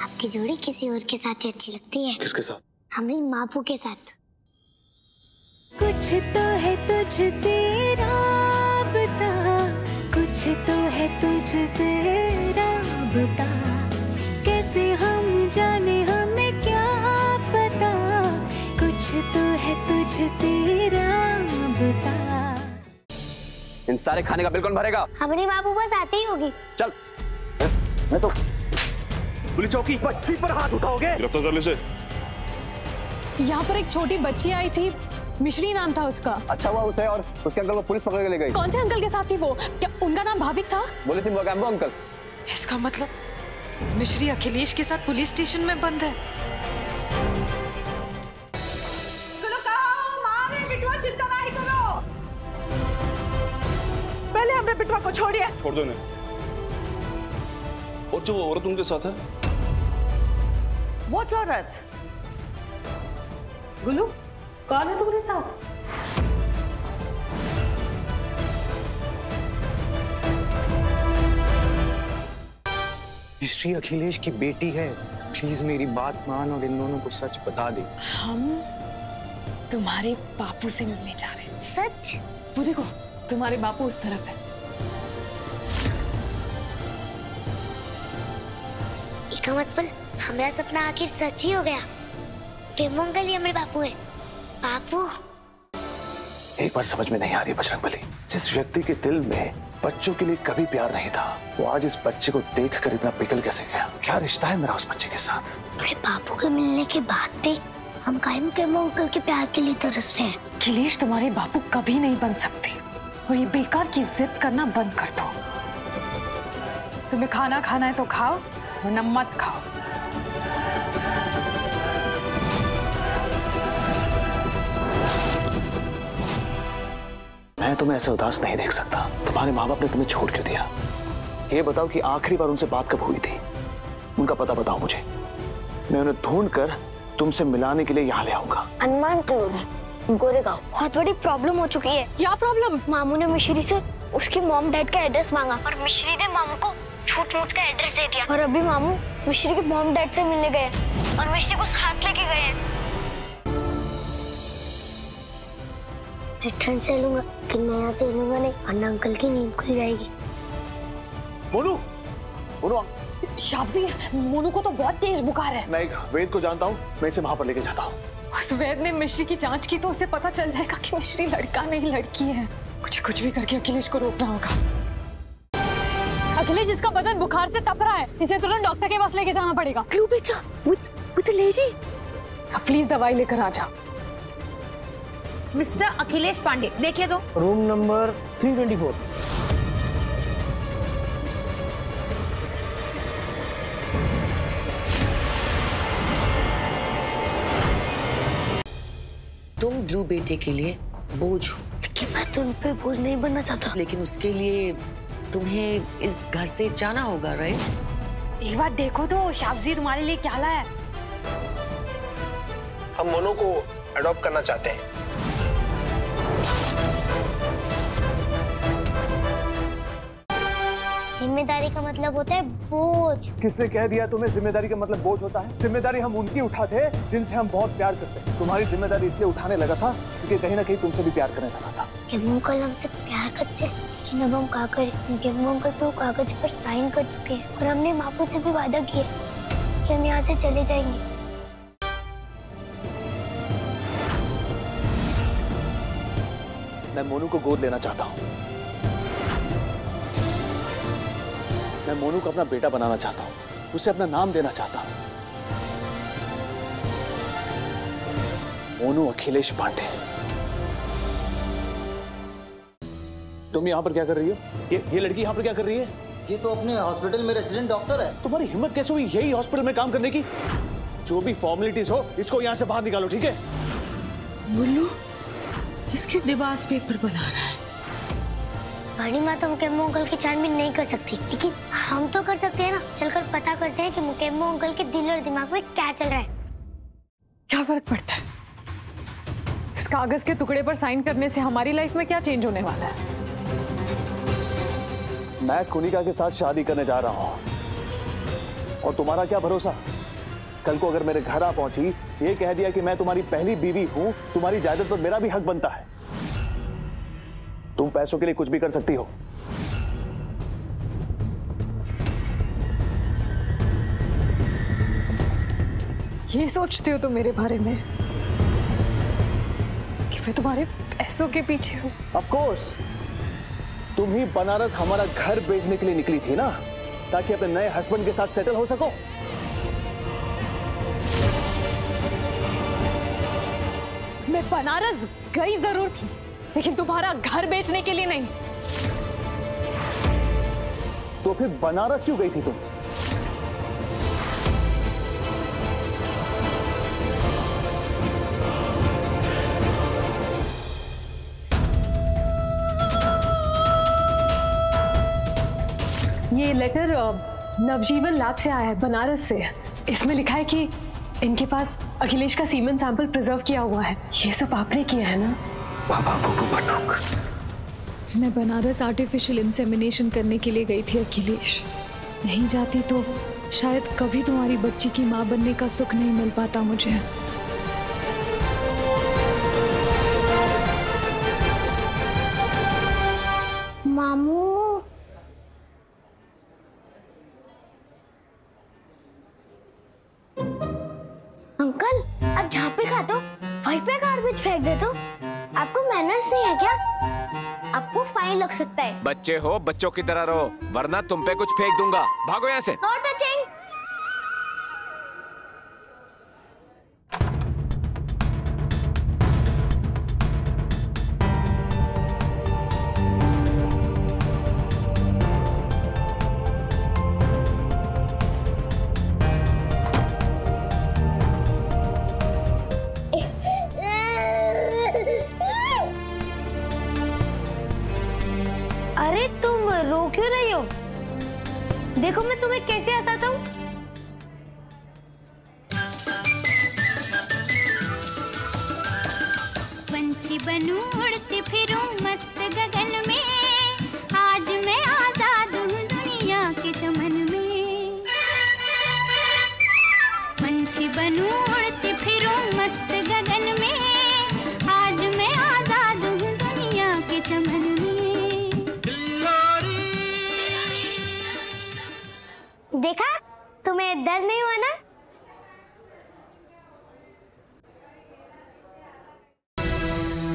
आपकी जोड़ी किसी और के साथ ही अच्छी लगती है। किसके साथ? हमें मापू के साथ। कुछ तो है तुझसे राबता, कुछ तो है तुझसे राबता, कैसे हम जाने हमें क्या पता, कुछ तो है तुझसे राबता। इन सारे खाने का बिल कौन भरेगा? हमारी बाबू बस आती ही होगी। चल। मैं तो पुलिस चौकी। बच्ची पर हाथ उठाओगे? गिरफ्तार कर ले इसे। यहाँ पर एक छोटी बच्ची आई थी, मिश्री नाम था उसका। अच्छा हुआ उसे और उसके अंकल को पुलिस पकड़ के ले गई। कौन से अंकल के साथ थी वो? क्या उनका नाम भाविक था? बोले थी मोगैम्बो अंकल। इसका मतलब मिश्री अखिलेश के साथ पुलिस स्टेशन में बंद है। बिटवा चिंता नहीं करो, पहले हमने बिटवा को छोड़िए। छोड़ दो इन्हें। और जो वो औरत उनके साथ है? वो औरत गुल्लू, कौन है तुम्हारे साथ? मिश्री अखिलेश की बेटी है। प्लीज मेरी बात मान और इन दोनों को सच बता दे। हम तुम्हारे बापू से मिलने जा रहे हैं। सच? वो देखो, तुम्हारे बापू उस तरफ है। इसका मतलब हमारा सपना आखिर सच ही हो गया कि मंगल ही हमारे बापू है। बापू, एक बार समझ में नहीं आ रही बजरंगबली, जिस व्यक्ति के दिल में बच्चों के लिए कभी प्यार नहीं था, वो आज इस बच्चे को देखकर इतना पिघल कैसे गया? क्या रिश्ता है मेरा उस बच्चे के साथ? मेरे बापू के मिलने के बाद भी हम कायम के अंकल के प्यार के लिए तरस रहे हैं। अखिलेश तुम्हारे बापू कभी नहीं बन सकते, और ये बेकार की जिद करना बंद कर दो। तुम्हें खाना खाना है तो खाओ, वरना मत खाओ। मैं तुम्हें ऐसे उदास नहीं देख सकता। तुम्हारे माँ बाप ने तुम्हें छोड़ क्यों दिया? ये बताओ कि आखिरी बार उनसे बात कब हुई थी? उनका पता बताओ मुझे, मैं उन्हें ढूंढकर तुमसे मिलाने के लिए यहाँ ले आऊंगा। हनुमान कॉलोनी, गोरेगांव। बहुत बड़ी प्रॉब्लम हो चुकी है। क्या प्रॉब्लम? मामू ने मिश्री से उसके मॉम डैड का एड्रेस मांगा और मिश्री ने मामू को झूठ-मूठ का एड्रेस दे दिया, और अभी मामू मिश्री के मॉम डैड से मिलने गए और मिश्री को साथ लेके गए हैं। मैं ठंड से लूंगा कि मैं यहाँ से लूंगा नहीं, वरना अंकल की नींद खुल जाएगी। मोनू, मोनू, शाबजी, मोनू को तो बहुत तेज बुखार है। मैं एक वेद को जानता हूँ, मैं इसे वहां पर लेके जाता हूँ। उस वेद ने मिश्री की जांच की तो उसे पता चल जाएगा कि मिश्री लड़का नहीं लड़की है। मुझे कुछ भी करके अखिलेश को रोकना होगा। अखिलेश, इसका बदन बुखार से तप रहा है, इसे तुरंत डॉक्टर के पास लेके जाना पड़ेगा। क्यों बेटा? वो लेडी। अब प्लीज दवाई लेकर आ जाओ। मिस्टर अखिलेश पांडे, देखिए तो। Room number 324। तुम ब्लू बेटे के लिए बोझ हो, लेकिन मैं तुम पे बोझ नहीं बनना चाहता। लेकिन उसके लिए तुम्हें इस घर से जाना होगा, राइट? एक बार देखो तो शाबजी तुम्हारे लिए क्या लाया है। हम मोनू को अडॉप्ट करना चाहते हैं। जिम्मेदारी का मतलब होता है बोझ। किसने कह दिया तुम्हें जिम्मेदारी का मतलब बोझ होता है? जिम्मेदारी हम उनकी उठाते हैं जिनसे हम बहुत प्यार करते हैं। तुम्हारी जिम्मेदारी इसलिए उठाने लगा था क्योंकि कहीं ना कहीं तुमसे भी प्यार करने लगा था। अंकल हमसे प्यार करते हैं, लेकिन अब हम क्या करें? अंकल तो कागज पर साइन कर चुके हैं और हमने बापू से भी वादा किया कि हम यहाँ से चले जाएंगे। मैं मोनू को गोद लेना चाहता हूँ। मैं मोनू को अपना बेटा बनाना चाहता हूँ, उसे अपना नाम देना चाहता हूँ। मोनू अखिलेश पांडे। तुम यहाँ पर क्या कर रही हो? ये लड़की यहाँ पर क्या कर रही है? ये तो अपने हॉस्पिटल में रेसिडेंट डॉक्टर है। तुम्हारी हिम्मत कैसे हुई यही हॉस्पिटल में काम करने की? जो भी फॉर्मेलिटीज हो, इसको यहाँ से बाहर निकालो, ठीक है? बोलू, इसके दिमाग पेपर बना रहा है। बड़ी माँ तो मुकेम्बो अंकल की छानबीन नहीं कर सकती, लेकिन हम तो कर सकते हैं ना। चलकर पता करते हैं कि मुकेम्बो अंकल के दिल और दिमाग में क्या चल रहा है। क्या फर्क पड़ता है? इस कागज के टुकड़े पर साइन करने से हमारी लाइफ में क्या चेंज होने वाला है? मैं कुनिका के साथ शादी करने जा रहा हूँ और तुम्हारा क्या भरोसा कल को अगर मेरे घर आ पहुंची, ये कह दिया कि मैं तुम्हारी पहली बीवी हूं, तुम्हारी जायदाद पर मेरा भी हक बनता है। तुम पैसों के लिए कुछ भी कर सकती हो। ये सोचते हो तो मेरे बारे में कि मैं तुम्हारे पैसों के पीछे हूं? ऑफ कोर्स, तुम ही बनारस हमारा घर बेचने के लिए निकली थी ना, ताकि अपने नए हस्बैंड के साथ सेटल हो सको। मैं बनारस गई जरूर थी, लेकिन तुम्हारा घर बेचने के लिए नहीं। तो फिर बनारस क्यों गई थी तुम? ये लेटर नवजीवन लैब से आया है, बनारस से। इसमें लिखा है कि इनके पास अखिलेश का सीमेन सैंपल प्रिजर्व किया हुआ है। ये सब आपने किया है ना? बाबा बुबू बटुक। मैं बनारस आर्टिफिशियल इंसेमिनेशन करने के लिए गई थी अखिलेश। नहीं जाती तो शायद कभी तुम्हारी बच्ची की माँ बनने का सुख नहीं मिल पाता मुझे। मामू, अंकल, आप जहाँ पे खाते हो वहीं पे गार्बेज फेंक देते हो। आपको मैनर्स नहीं है क्या? आपको फाइन लग सकता है। बच्चे हो, बच्चों की तरह रहो, वरना तुम पे कुछ फेंक दूंगा। भागो यहाँ से। No touching. अरे तुम रो क्यों रही हो? देखो मैं तुम्हें कैसे हंसाता हूँ। पंछी बनूं उड़ती फिरूं मस्त गगन में, आज मैं आजाद हूँ दुनिया के चमन में। पंछी बनूं उड़ती फिरूं मस्त गगन में, आज मैं आजाद हूँ दुनिया के चमन में। देखा, तुम्हें डर नहीं हुआ ना?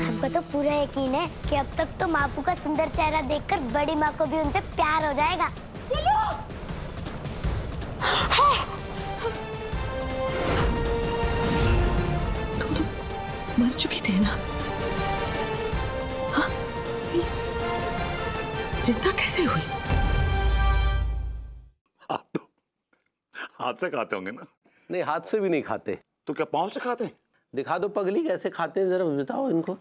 हमको तो पूरा यकीन है कि अब तक तो मापू का सुंदर चेहरा देखकर बड़ी माँ को भी उनसे प्यार हो जाएगा। मर चुकी थी ना? हाँ? जिंदा कैसे हुई? हाथ से खाते होंगे ना? नहीं, हाथ से भी नहीं खाते। तो क्या पाँव से खाते हैं? दिखा दो पगली कैसे खाते हैं, जरा बताओ इनको।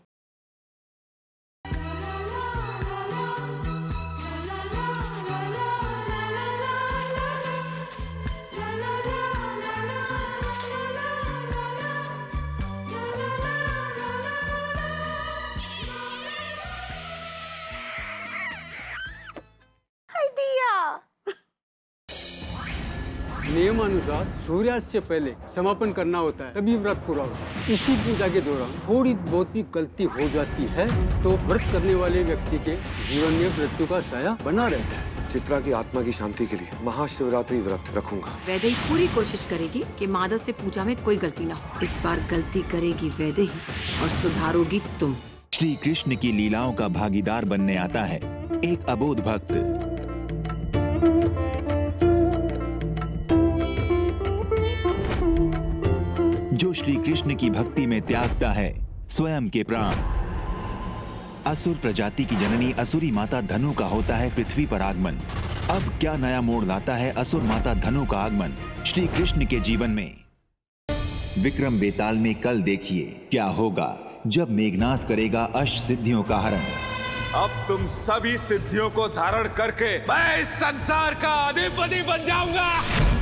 नियमानुसार सूर्यास्त से पहले समापन करना होता है, तभी व्रत पूरा होता है। इसी पूजा के दौरान थोड़ी बहुत भी गलती हो जाती है तो व्रत करने वाले व्यक्ति के जीवन में मृत्यु का साया बना रहता है। चित्रा की आत्मा की शांति के लिए महाशिवरात्रि व्रत रखूंगा। वैदेही पूरी कोशिश करेगी कि माधव से पूजा में कोई गलती ना हो। इस बार गलती करेगी वैदेही और सुधारोगी तुम। श्री कृष्ण की लीलाओं का भागीदार बनने आता है एक अबोध भक्त। जो श्री कृष्ण की भक्ति में त्यागता है स्वयं के प्राण। असुर प्रजाति की जननी असुरी माता धनु का होता है पृथ्वी पर आगमन। अब क्या नया मोड़ लाता है असुर माता धनु का आगमन श्री कृष्ण के जीवन में। विक्रम बेताल में कल देखिए क्या होगा जब मेघनाथ करेगा अष्ट सिद्धियों का हरण। अब तुम सभी सिद्धियों को धारण करके मैं इस संसार का अधिपति बन जाऊंगा।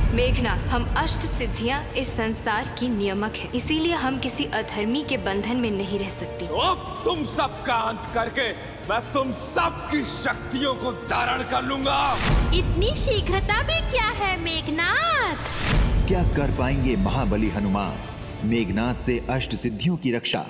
मेघनाथ, हम अष्ट सिद्धियां इस संसार की नियामक है, इसीलिए हम किसी अधर्मी के बंधन में नहीं रह सकती। तो अब तुम सबका अंत करके मैं तुम सबकी शक्तियों को धारण कर लूंगा। इतनी शीघ्रता में क्या है मेघनाथ? क्या कर पाएंगे महाबली हनुमान? मेघनाथ से अष्ट सिद्धियों की रक्षा।